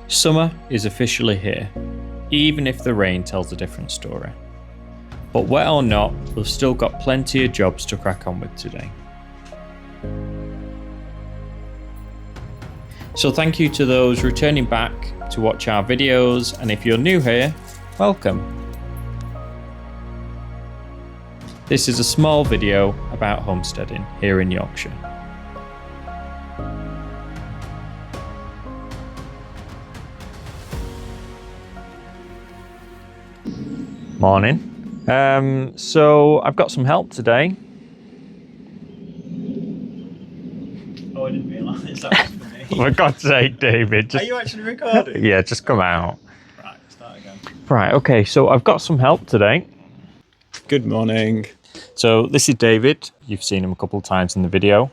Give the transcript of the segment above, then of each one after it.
Summer is officially here, even if the rain tells a different story. But wet or not, we've still got plenty of jobs to crack on with today. So thank you to those returning back to watch our videos, and if you're new here, welcome. This is a small video about homesteading here in Yorkshire. Morning. So I've got some help today. Oh, I didn't realise that was for me. For God's sake, David. Are you actually recording? Yeah, just come out. Right, start again. Right, okay, so I've got some help today. Good morning. So this is David. You've seen him a couple of times in the video.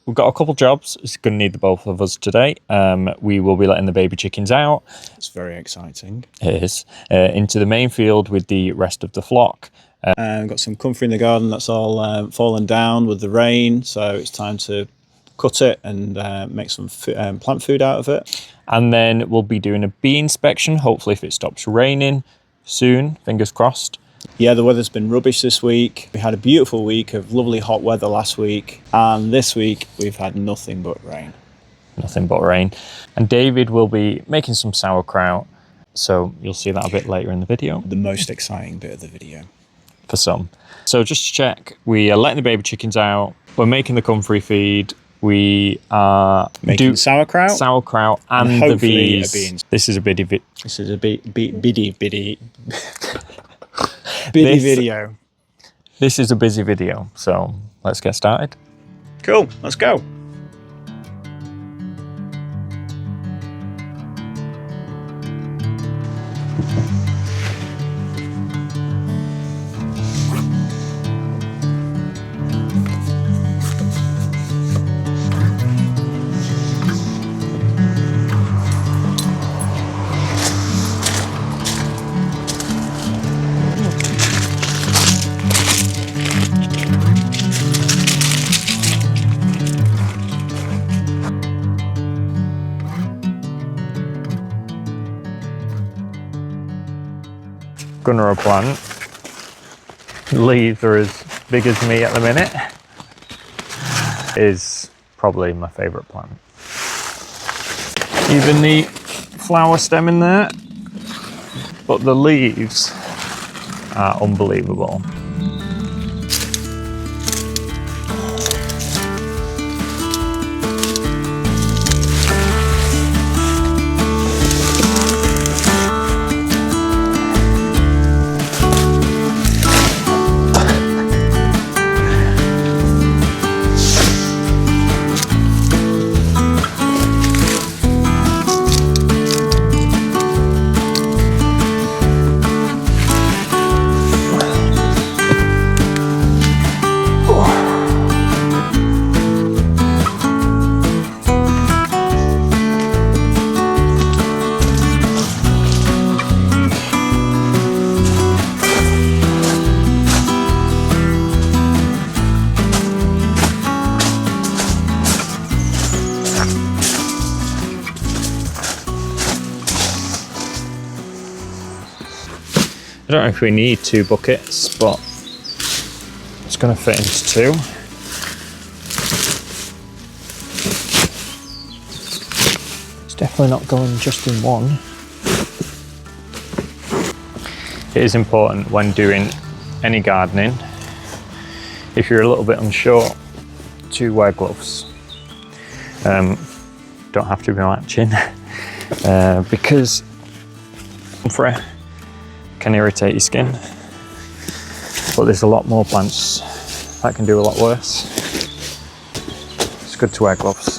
We've got a couple of jobs. It's going to need the both of us today. We will be letting the baby chickens out. It's very exciting. It is. Into the main field with the rest of the flock. Got some comfrey in the garden that's all fallen down with the rain, so it's time to cut it and make some plant food out of it. And then we'll be doing a bee inspection, hopefully if it stops raining soon, fingers crossed. Yeah, the weather's been rubbish this week. We had a beautiful week of lovely hot weather last week, and this week we've had nothing but rain. Nothing but rain. And David will be making some sauerkraut, so you'll see that a bit later in the video. The most exciting bit of the video. For some. So just to check, we are letting the baby chickens out, we're making the comfrey feed, we are making sauerkraut and the bees. Beans. This is a biddy video. This is a busy video, so let's get started. Cool, let's go. Gunner plant. Leaves are as big as me at the minute. Is probably my favourite plant. Even the flower stem in there, but the leaves are unbelievable. I don't know if we need 2 buckets, but it's going to fit into 2. It's definitely not going just in one. It is important when doing any gardening, if you're a little bit unsure, to wear gloves. Don't have to be matching because can irritate your skin, but there's a lot more plants that can do a lot worse. It's good to wear gloves.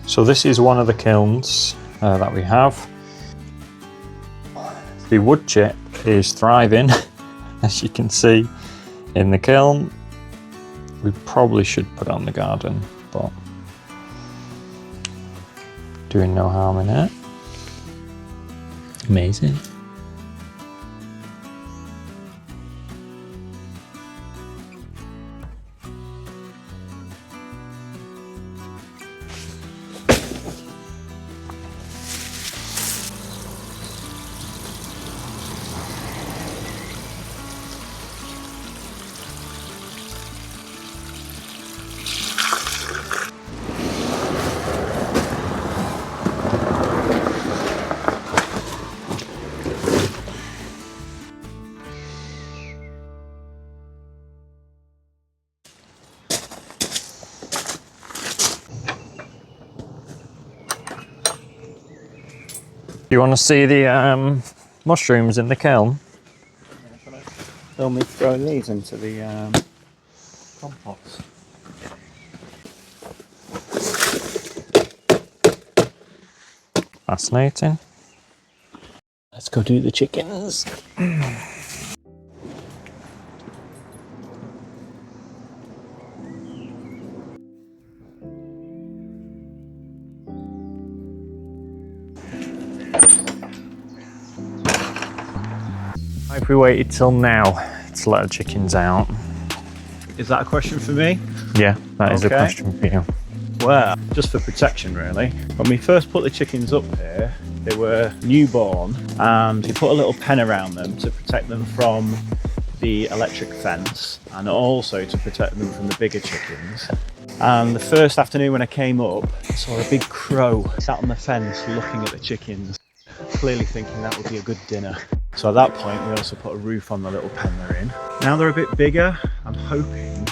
So this is one of the kilns that we have. The wood chip is thriving, as you can see in the kiln. We probably should put it on the garden, but doing no harm in it. Amazing. You want to see the mushrooms in the kiln? Film me throwing these into the compost. Fascinating. Let's go do the chickens. If we waited till now to let the chickens out. Is that a question for me? Yeah, that is a Okay. question for you. Well, just for protection really. When we first put the chickens up here, they were newborn and we put a little pen around them to protect them from the electric fence and also to protect them from the bigger chickens. And the first afternoon when I came up, I saw a big crow sat on the fence looking at the chickens, clearly thinking that would be a good dinner. So at that point, we also put a roof on the little pen they're in. Now they're a bit bigger, I'm hoping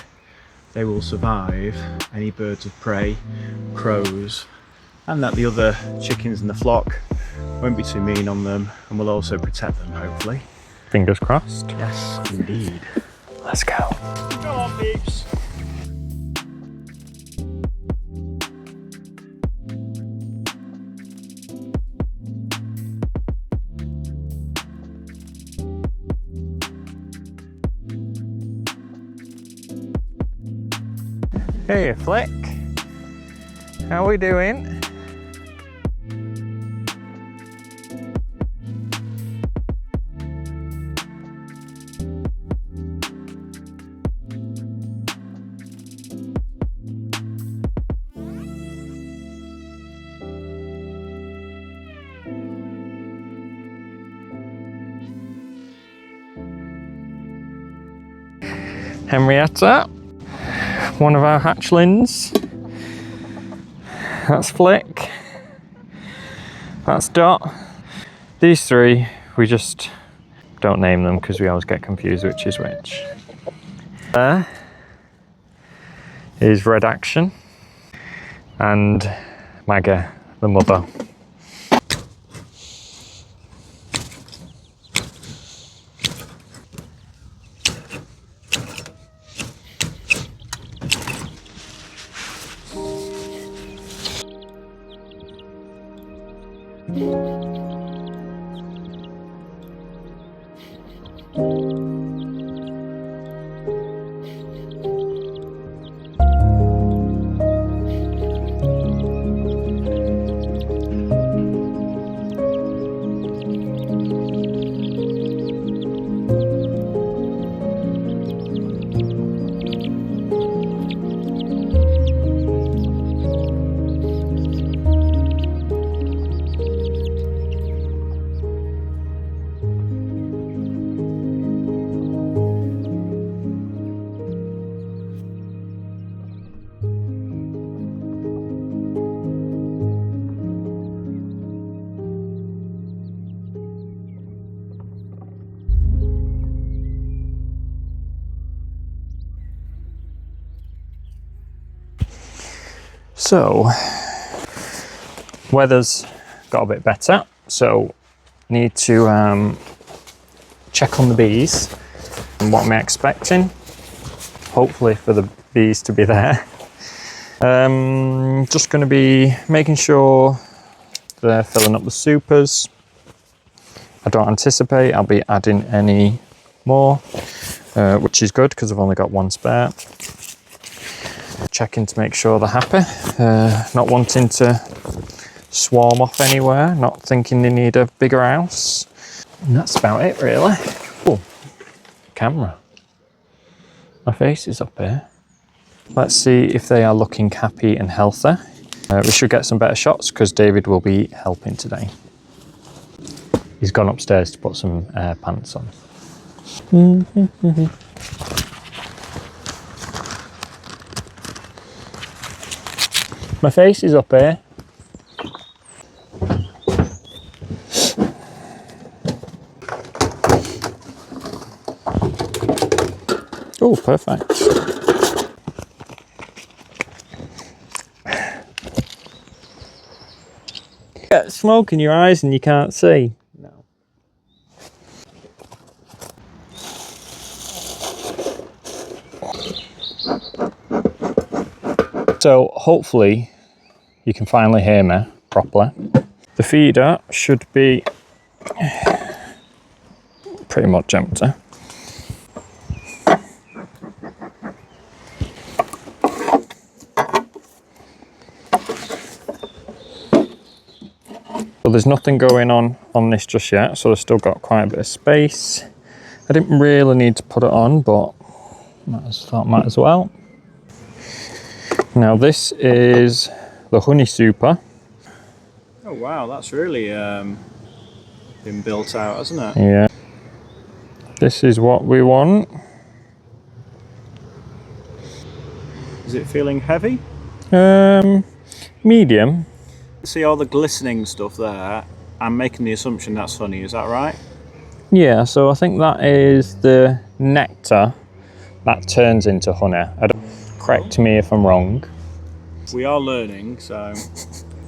they will survive any birds of prey, crows, and that the other chickens in the flock won't be too mean on them and will also protect them, hopefully. Fingers crossed. Yes, indeed. Let's go. Go on, peeps. Hey, Flick. How we doing? Henrietta, one of our hatchlings. That's Flick. That's Dot. These three, we just don't name them because we always get confused which is which. There is Red Action and Magga, the mother. So, weather's got a bit better, so need to check on the bees and what am I expecting. Hopefully for the bees to be there. Just going to be making sure they're filling up the supers. I don't anticipate I'll be adding any more, which is good because I've only got one spare. Checking to make sure they're happy, not wanting to swarm off anywhere, not thinking they need a bigger house. And that's about it really. Oh, camera. My face is up here. Let's see if they are looking happy and healthy. We should get some better shots because David will be helping today. He's gone upstairs to put some pants on. My face is up here. Oh, perfect. smoke in your eyes and you can't see? No. So hopefully you can finally hear me properly. The feeder should be pretty much empty. So there's nothing going on this just yet, so I've still got quite a bit of space. I didn't really need to put it on, but might as well. Now this is the honey super. Oh wow, that's really been built out, hasn't it? Yeah. This is what we want. Is it feeling heavy? Medium. See all the glistening stuff there? I'm making the assumption that's honey, is that right? Yeah, so I think that is the nectar that turns into honey. Correct me if I'm wrong. We are learning, so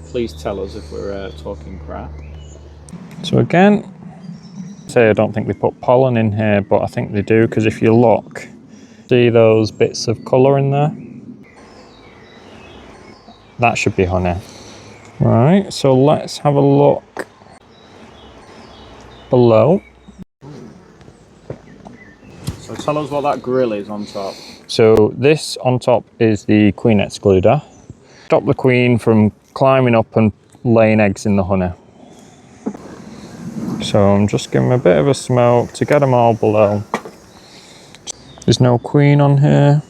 please tell us if we're talking crap. So again, say I don't think they put pollen in here, but I think they do, because if you look, see those bits of colour in there? That should be honey. Right, so let's have a look below. So tell us what that grill is on top. So this on top is the queen excluder. Stop the queen from climbing up and laying eggs in the honey. So I'm just giving a bit of a smoke to get them all below. There's no queen on here,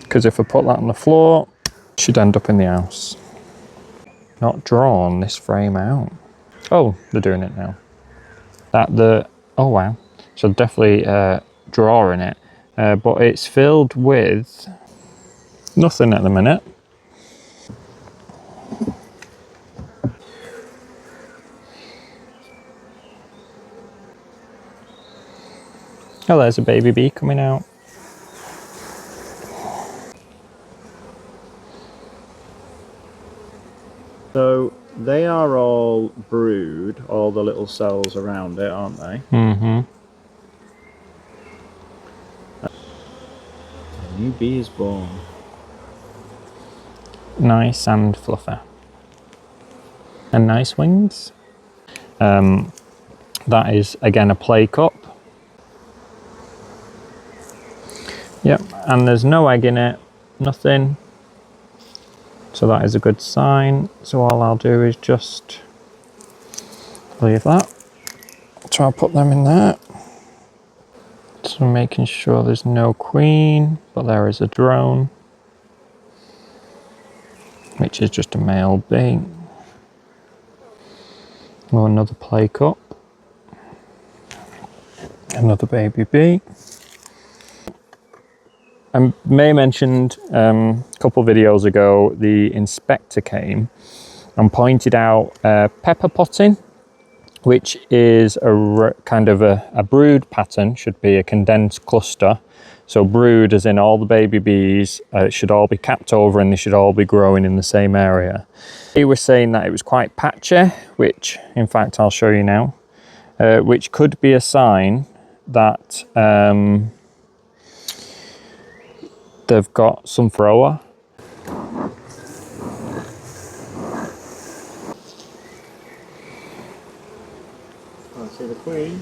because if I put that on the floor, it should end up in the house. Not drawn this frame out. Oh, they're doing it now. Oh wow. So definitely drawing it, but it's filled with nothing at the minute. Oh, there's a baby bee coming out. So they are all brood, all the little cells around it, aren't they? Mm-hmm. A new bee is born. Nice and fluffy. And nice wings. That is again a play cup. Yep, and there's no egg in it, nothing. So that is a good sign. So all I'll do is just leave that. So I'll put them in there. So making sure there's no queen, but there is a drone, which is just a male bee. Oh, another play cup. Another baby bee. I may have mentioned a couple of videos ago, the inspector came and pointed out pepper potting, which is a kind of a brood pattern, should be a condensed cluster. So brood as in all the baby bees should all be capped over and they should all be growing in the same area. He was saying that it was quite patchy, which in fact I'll show you now, which could be a sign that they've got some thrower. I see the queen.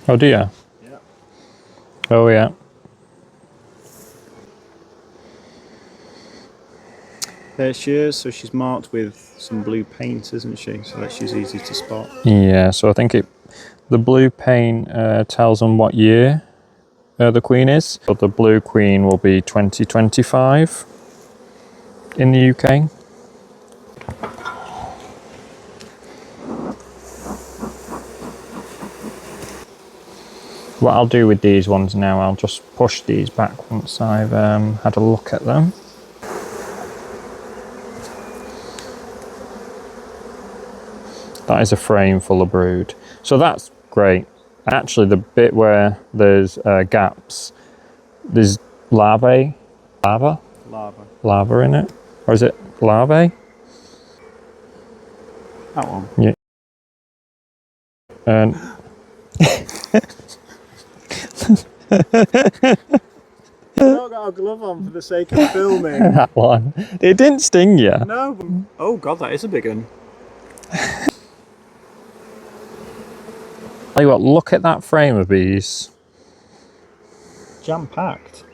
Oh dear. Yeah. Oh yeah. There she is. So she's marked with some blue paint, isn't she? So that she's easy to spot. Yeah, so I think the blue paint tells them what year the queen is. So the blue queen will be 2025 in the UK. What I'll do with these ones now, I'll just push these back once I've had a look at them. That is a frame full of brood. So that's great. Actually, the bit where there's gaps, there's lava in it? Or is it larvae? That one. Yeah. And I've not got a glove on for the sake of filming. that one. It didn't sting you. No. Oh god, that is a big one. Tell you what, look at that frame of bees. Jam-packed.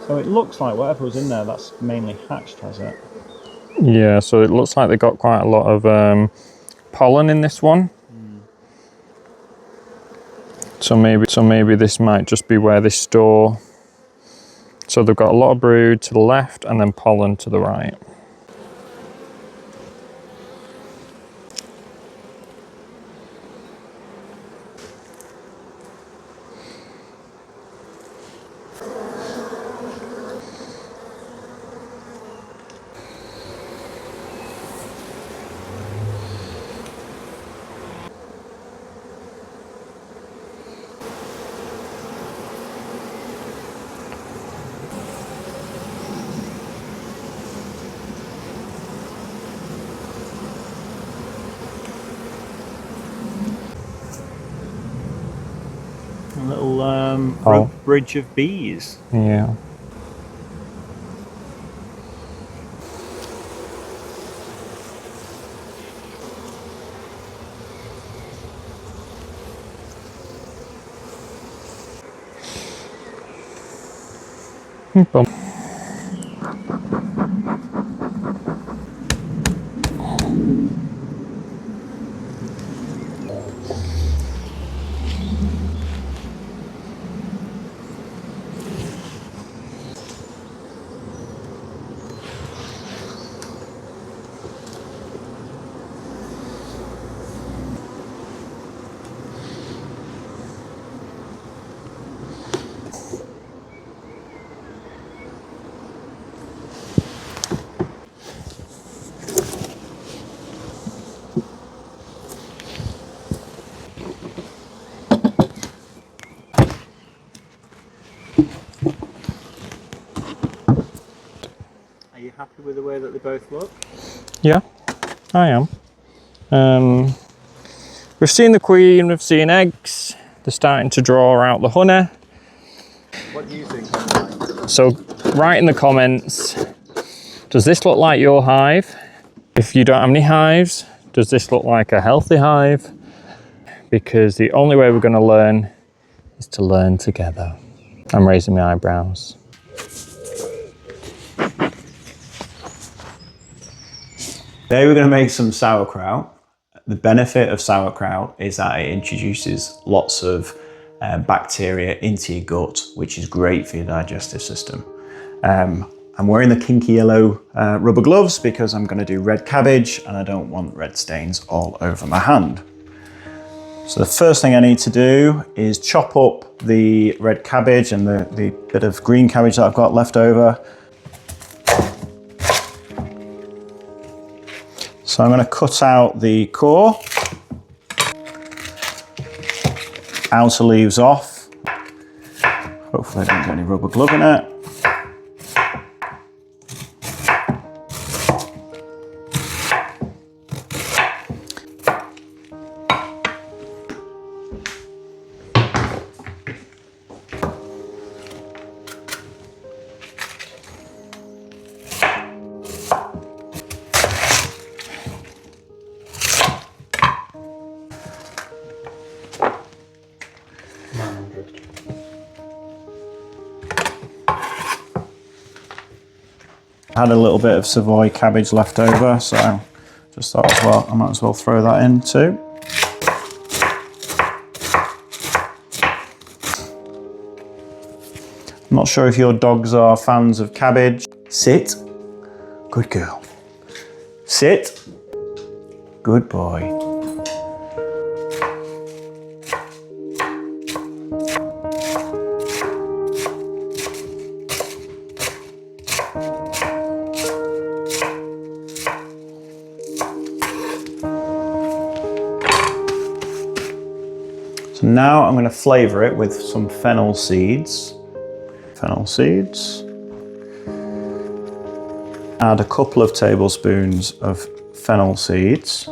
So it looks like whatever was in there, that's mainly hatched, has it? Yeah, so it looks like they got quite a lot of pollen in this one. So maybe this might just be where they store. So they've got a lot of brood to the left and then pollen to the right. A little bridge of bees. Yeah. Boom. Are you happy with the way that they both look? Yeah, I am. We've seen the queen, we've seen eggs. They're starting to draw out the honey. What do you think online? So write in the comments, does this look like your hive? If you don't have any hives, does this look like a healthy hive? Because the only way we're going to learn is to learn together. I'm raising my eyebrows. Today we're going to make some sauerkraut. The benefit of sauerkraut is that it introduces lots of bacteria into your gut, which is great for your digestive system. I'm wearing the kinky yellow rubber gloves because I'm going to do red cabbage and I don't want red stains all over my hand. So the first thing I need to do is chop up the red cabbage and the bit of green cabbage that I've got left over. So I'm going to cut out the core, outer leaves off. Hopefully I don't get any rubber glove in it. I had a little bit of Savoy cabbage left over, so just thought as well, I might as well throw that in too. I'm not sure if your dogs are fans of cabbage. Sit. Good girl. Sit. Good boy. So now I'm going to flavour it with some fennel seeds. Fennel seeds. Add a couple of tablespoons of fennel seeds.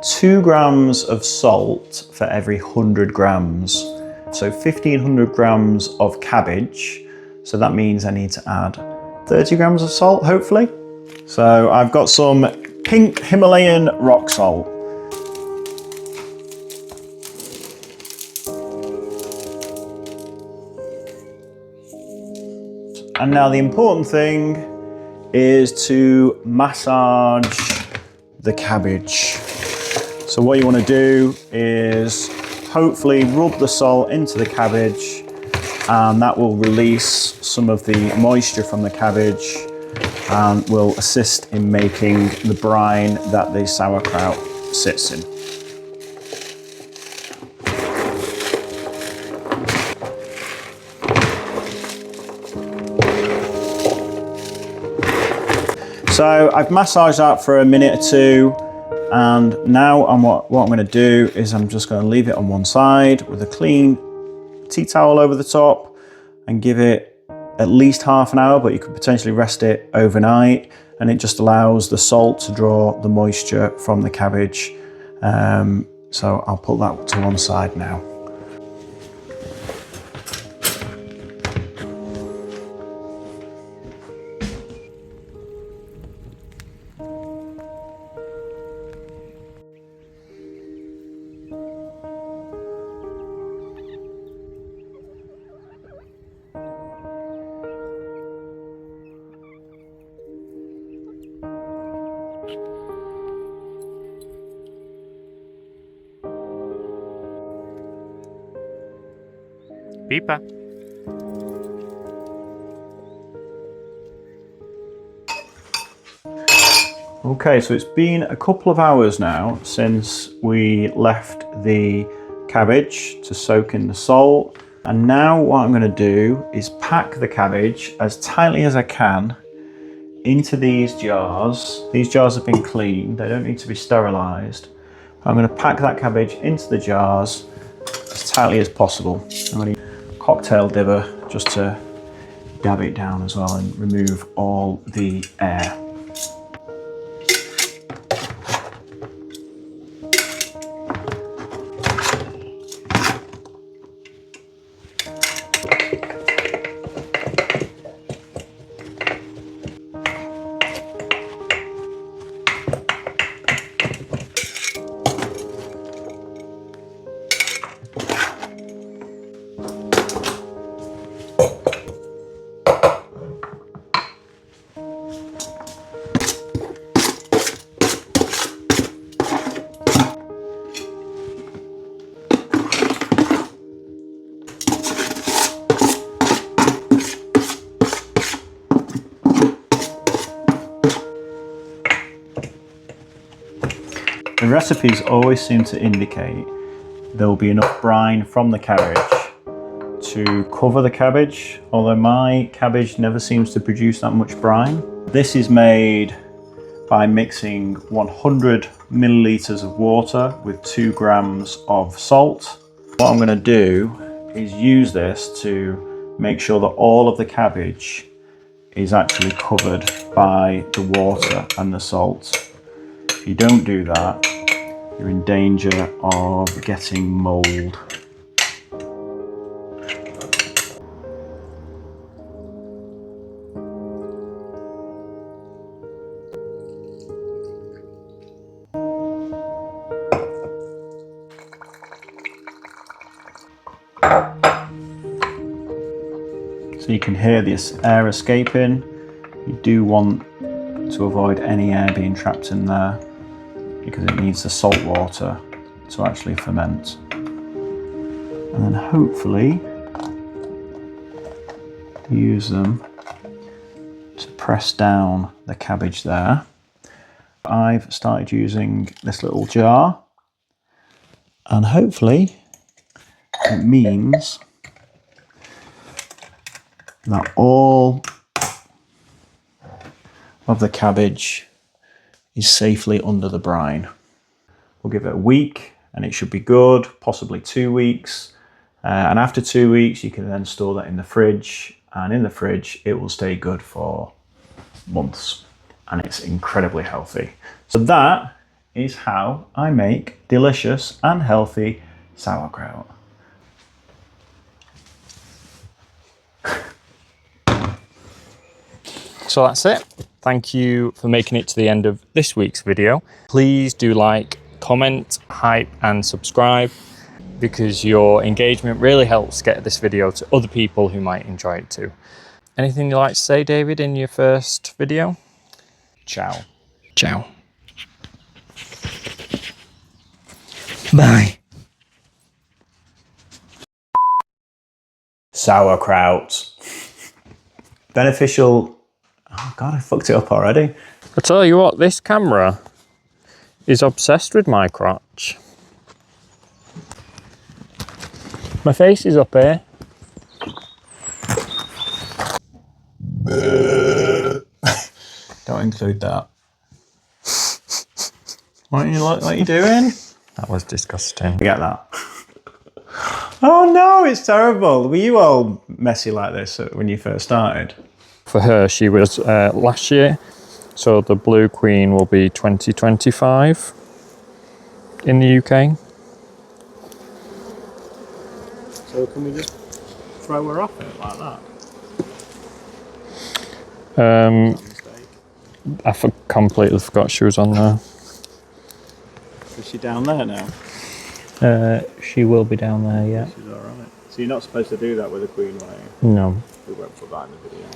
2 grams of salt for every 100 grams. So 1500 grams of cabbage. So that means I need to add 30 grams of salt, hopefully. So I've got some pink Himalayan rock salt. And now the important thing is to massage the cabbage. So what you want to do is hopefully rub the salt into the cabbage, and that will release some of the moisture from the cabbage and will assist in making the brine that the sauerkraut sits in. So I've massaged that for a minute or two, and now what I'm going to do is I'm just going to leave it on one side with a clean tea towel over the top and give it at least half an hour, but you could potentially rest it overnight, and it just allows the salt to draw the moisture from the cabbage. So I'll put that to one side now. Beeper. Okay, so it's been a couple of hours now since we left the cabbage to soak in the salt. And now what I'm going to do is pack the cabbage as tightly as I can into these jars. These jars have been cleaned, they don't need to be sterilised. I'm going to pack that cabbage into the jars as tightly as possible. I'm going to use a cocktail dibber just to dab it down as well and remove all the air. The recipes always seem to indicate there will be enough brine from the cabbage to cover the cabbage, although my cabbage never seems to produce that much brine. This is made by mixing 100 millilitres of water with 2 grams of salt. What I'm going to do is use this to make sure that all of the cabbage is actually covered by the water and the salt. If you don't do that, you're in danger of getting mould. So you can hear this air escaping. You do want to avoid any air being trapped in there because it needs the salt water to actually ferment. And then hopefully use them to press down the cabbage there. I've started using this little jar, and hopefully it means that all of the cabbage is safely under the brine. We'll give it a week, and it should be good, possibly 2 weeks. And after 2 weeks, you can then store that in the fridge, and in the fridge, it will stay good for months, and it's incredibly healthy. So that is how I make delicious and healthy sauerkraut. So that's it. Thank you for making it to the end of this week's video. Please do like, comment, hype and subscribe, because your engagement really helps get this video to other people who might enjoy it too. Anything you'd like to say, David, in your first video? Ciao. Ciao. Bye. Sauerkraut. Beneficial. Oh God, I fucked it up already. I tell you what, this camera is obsessed with my crotch. My face is up here. Don't include that. What are you doing? That was disgusting. Get that. Oh no, it's terrible. Were you all messy like this when you first started? For her, she was last year, so the Blue Queen will be 2025 in the UK. So can we just throw her off it like that? I completely forgot she was on there. Is she down there now? She will be down there, yeah. She's alright. So you're not supposed to do that with a queen, are you? No. We won't put that in the video.